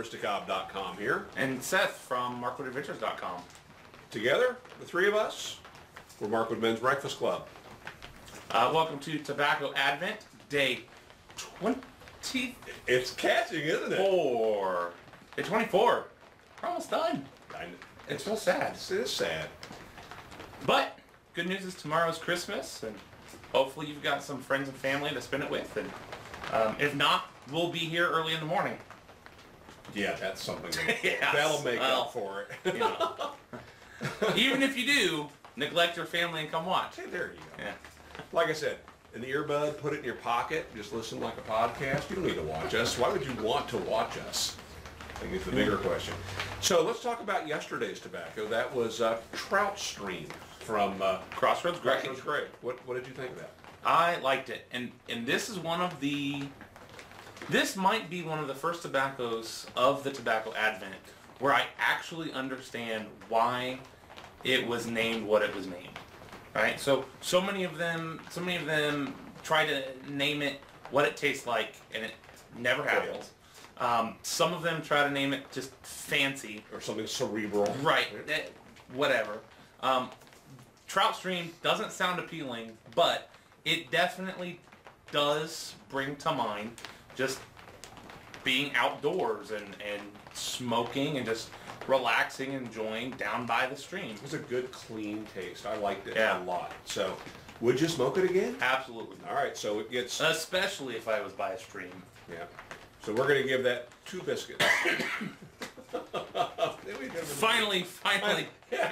RoasterCobb.com here. And Seth from MarkwoodAdventures.com. Together, the three of us, we're Markwood Men's Breakfast Club. Welcome to Tobacco Advent, day 20. It's catching, isn't it? Day 24. We're almost done. It's so sad. It is sad. But good news is tomorrow's Christmas, and hopefully you've got some friends and family to spend it with. And if not, we'll be here early in the morning. Yeah, that's something Yes. that'll make up for it. You know. Even if you do, neglect your family and come watch. Hey, there you go. Yeah. Like I said, in the earbud, put it in your pocket, just listen like a podcast. You don't need to watch us. Why would you want to watch us? I think it's the bigger question. So let's talk about yesterday's tobacco. That was Trout Stream from Crossroads Gray. Crossroads Gray. What did you think of that? I liked it, and this is one of the. This might be one of the first tobaccos of the Tobacco Advent where I actually understand why it was named what it was named. Right? So many of them try to name it what it tastes like, and it never happens. Some of them try to name it just fancy or something cerebral. Right. Whatever. Trout Stream doesn't sound appealing, but it definitely does bring to mind just being outdoors and smoking and just relaxing, enjoying down by the stream. It was a good, clean taste. I liked it a lot. So, would you smoke it again? Absolutely. All right, so it gets... Especially if I was by a stream. Yeah. So we're going to give that 2 biscuits. Finally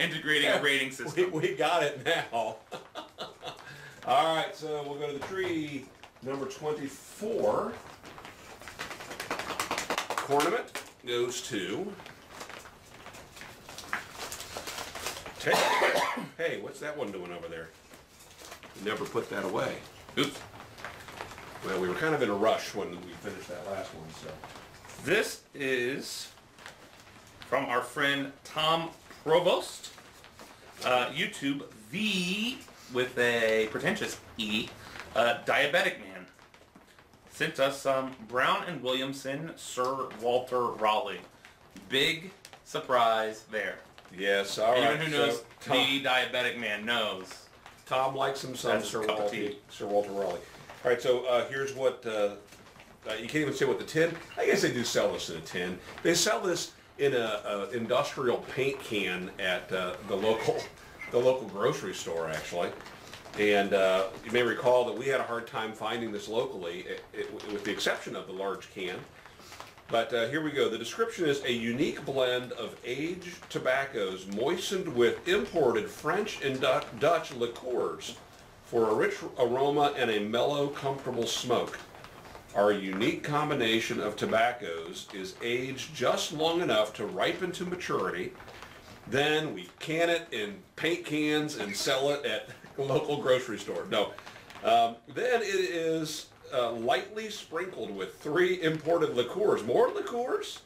integrating a rating system. We got it now. All right, so we'll go to the tree number 24. Cornament goes to... Hey, what's that one doing over there? We never put that away. Oops. Well, we were kind of in a rush when we finished that last one, so... This is from our friend Thom Provost. YouTube, the, with a pretentious E, Diabeticman. Sent us some Brown and Williamson Sir Walter Raleigh. Big surprise there. Yes, all right. Anyone who knows the Diabeticman knows. Thom likes him some Sir Walter Raleigh. All right, so here's what, you can't even say what the tin, I guess they do sell this in a tin. They sell this in a industrial paint can at the local grocery store, actually. And you may recall that we had a hard time finding this locally, with the exception of the large can. But here we go. The description is a unique blend of aged tobaccos moistened with imported French and Dutch liqueurs for a rich aroma and a mellow, comfortable smoke. Our unique combination of tobaccos is aged just long enough to ripen to maturity. Then we can it in paint cans and sell it at a local grocery store. No. Then it is lightly sprinkled with 3 imported liqueurs. More liqueurs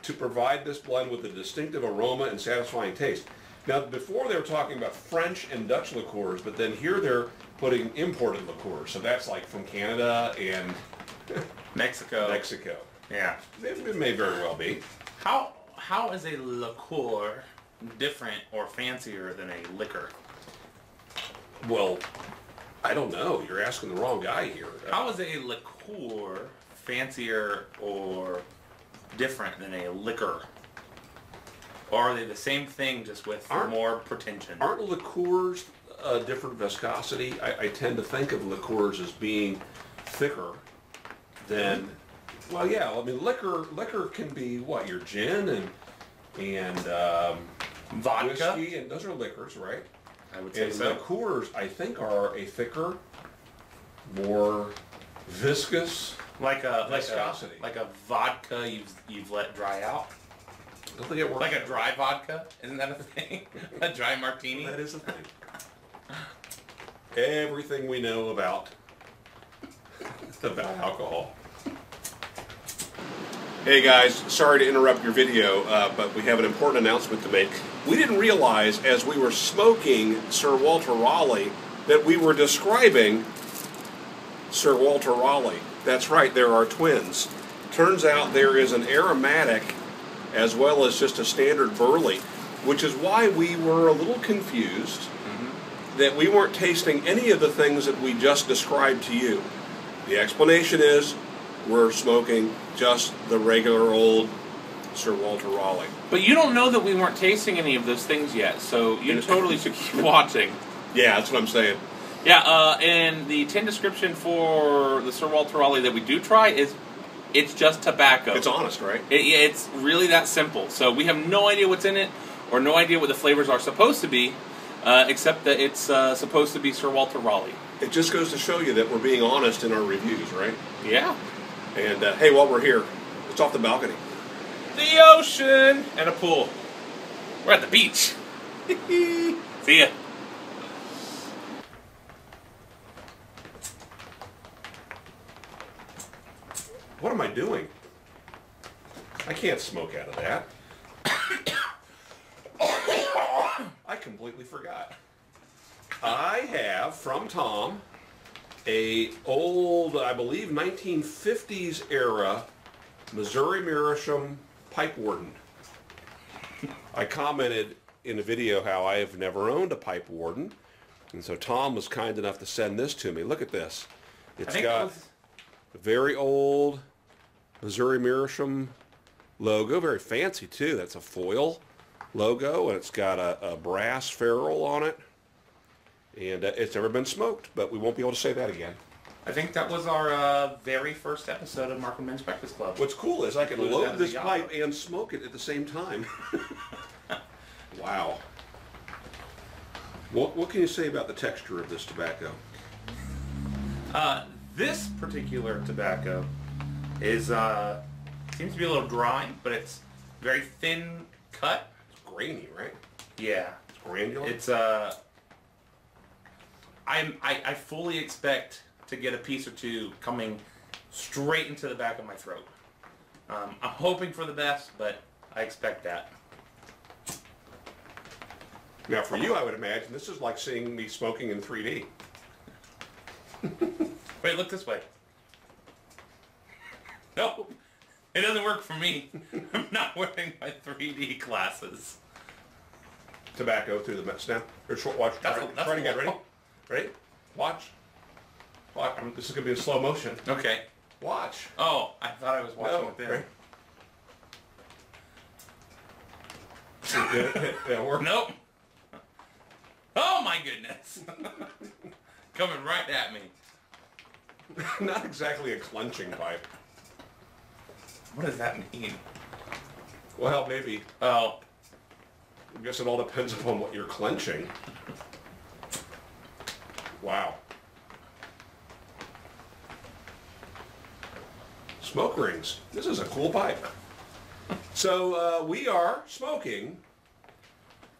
to provide this blend with a distinctive aroma and satisfying taste. Now, before they were talking about French and Dutch liqueurs, but then here they're putting imported liqueurs. So that's like from Canada and Mexico. Yeah. It may very well be. How is a liqueur different or fancier than a liquor? Well, I don't know. You're asking the wrong guy here. How is a liqueur fancier or different than a liquor? Or are they the same thing, just with more pretension? Aren't liqueurs a different viscosity? I tend to think of liqueurs as being thicker than... Well, yeah. I mean, liquor can be what? Your gin and vodka, whiskey, and those are liquors, right? I would say so. Liqueurs, I think, are a thicker, more viscous viscosity. Like a vodka you've let dry out. I don't think it works. Like a dry vodka? Isn't that a thing? A dry martini? That is a thing. Everything we know about alcohol. Hey guys, sorry to interrupt your video, but we have an important announcement to make. We didn't realize as we were smoking Sir Walter Raleigh that we were describing Sir Walter Raleigh. That's right, there are twins. Turns out there is an aromatic as well as just a standard Burley, which is why we were a little confused that we weren't tasting any of the things that we just described to you. The explanation is we're smoking just the regular old Sir Walter Raleigh. But you don't know that we weren't tasting any of those things yet, so you totally should keep watching. Yeah, that's what I'm saying. Yeah, and the tin description for the Sir Walter Raleigh that we do try is it's just tobacco. It's honest, right? It's really that simple. So we have no idea what's in it or no idea what the flavors are supposed to be, except that it's supposed to be Sir Walter Raleigh. It just goes to show you that we're being honest in our reviews, right? Yeah. And hey, while we're here, it's off the balcony. The ocean and a pool. We're at the beach. See ya. What am I doing? I can't smoke out of that. I completely forgot. I have, from Thom, a old, I believe, 1950s era Missouri Meerschaum pipe warden. I commented in a video how I have never owned a pipe warden, and so Thom was kind enough to send this to me. Look at this. It's got a very old Missouri Meerschaum logo, very fancy too. That's a foil logo, and it's got a brass ferrule on it. And it's never been smoked, but we won't be able to say that again. I think that was our very first episode of Markwood Men's Breakfast Club. What's cool is I can load this pipe and smoke it at the same time. Wow. What can you say about the texture of this tobacco? This particular tobacco is seems to be a little dry, but it's very thin cut. It's grainy, right? Yeah. It's granular? It's I fully expect to get a piece or two coming straight into the back of my throat. I'm hoping for the best, but I expect that. Now for you, I would imagine this is like seeing me smoking in 3D. Wait, look this way. No, it doesn't work for me. I'm not wearing my 3D glasses. Tobacco through the stem. Here, watch. Try to get ready. Ready? Watch. Watch. This is going to be in slow motion. Okay. Watch. Oh, I thought I was watching with them. Right. That work? Nope. Oh my goodness. Coming right at me. Not exactly a clenching pipe. What does that mean? Well, maybe. Oh. I guess it all depends upon what you're clenching. Wow. Smoke rings. This is a cool pipe. So we are smoking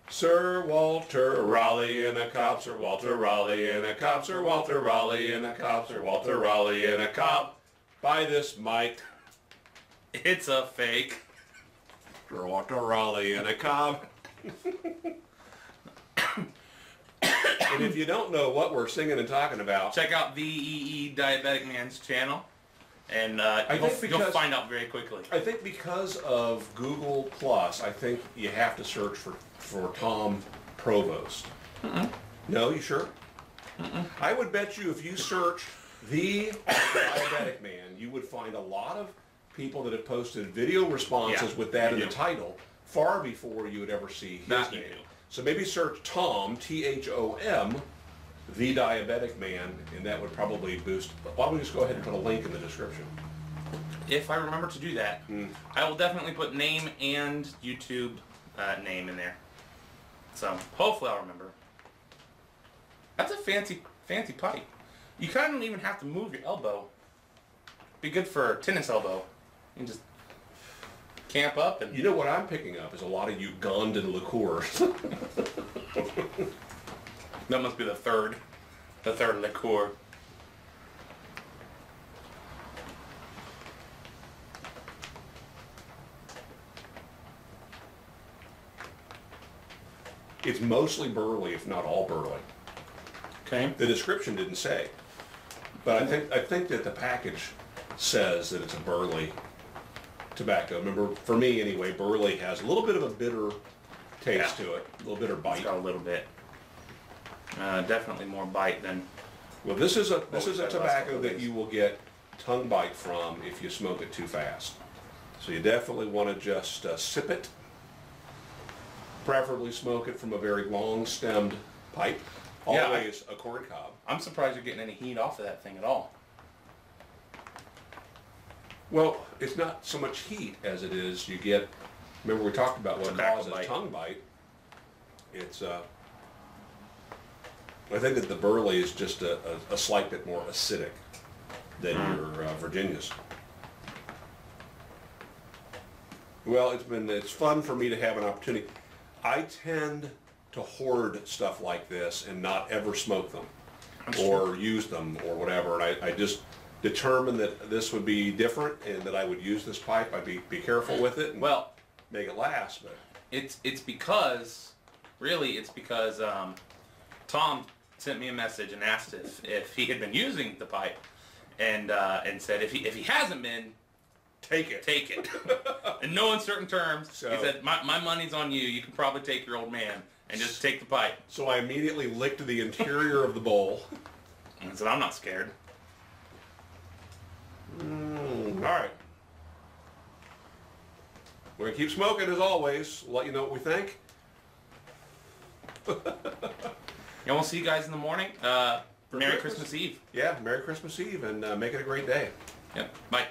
Sir Walter Raleigh in a cop, Sir Walter Raleigh in a cop, Sir Walter Raleigh in a cop, Sir Walter Raleigh in a cop. Buy this mic. It's a fake. Sir Walter Raleigh in a cop. And if you don't know what we're singing and talking about, check out the Diabeticman's channel, and you'll find out very quickly. I think because of Google Plus, I think you have to search for Thom Provost. No, you sure? I would bet you if you search the Diabeticman, you would find a lot of people that have posted video responses with that in the title far before you would ever see his name. So maybe search Thom, T-H-O-M, the Diabeticman, and that would probably boost. Why don't we just go ahead and put a link in the description? If I remember to do that, I will definitely put name and YouTube name in there. So hopefully I'll remember. That's a fancy pipe. You kind of don't even have to move your elbow. Be good for a tennis elbow. You can just camp up and... You know what I'm picking up is a lot of Ugandan liqueurs. That must be the third liqueur. It's mostly Burley, if not all Burley. Okay. The description didn't say, but I think that the package says that it's a Burley tobacco. Remember, for me anyway, Burley has a little bit of a bitter taste to it, a little bitter bite. It's got a little bit. Definitely more bite than. Well, this is a tobacco that you will get tongue bite from if you smoke it too fast. So you definitely want to just sip it. Preferably smoke it from a very long-stemmed pipe. Always a corn cob. I'm surprised you're getting any heat off of that thing at all. Well, it's not so much heat as it is you get. Remember, we talked about what causes tongue bite. It's I think that the Burley is just a slight bit more acidic than your Virginias. Well, it's fun for me to have an opportunity. I tend to hoard stuff like this and not ever smoke them or use them or whatever. And I just determined that this would be different and that I would use this pipe. I'd be careful with it and make it last. But it's because Thom sent me a message and asked if he had been using the pipe, and said if he hasn't been, take it. In no uncertain terms, he said my money's on you. You can probably take your old man and just take the pipe. So I immediately licked the interior of the bowl. And said, I'm not scared. All right. We're going to keep smoking as always. We'll let you know what we think. And we'll see you guys in the morning. Merry Christmas Eve. Yeah, Merry Christmas Eve, and make it a great day. Yep. Bye.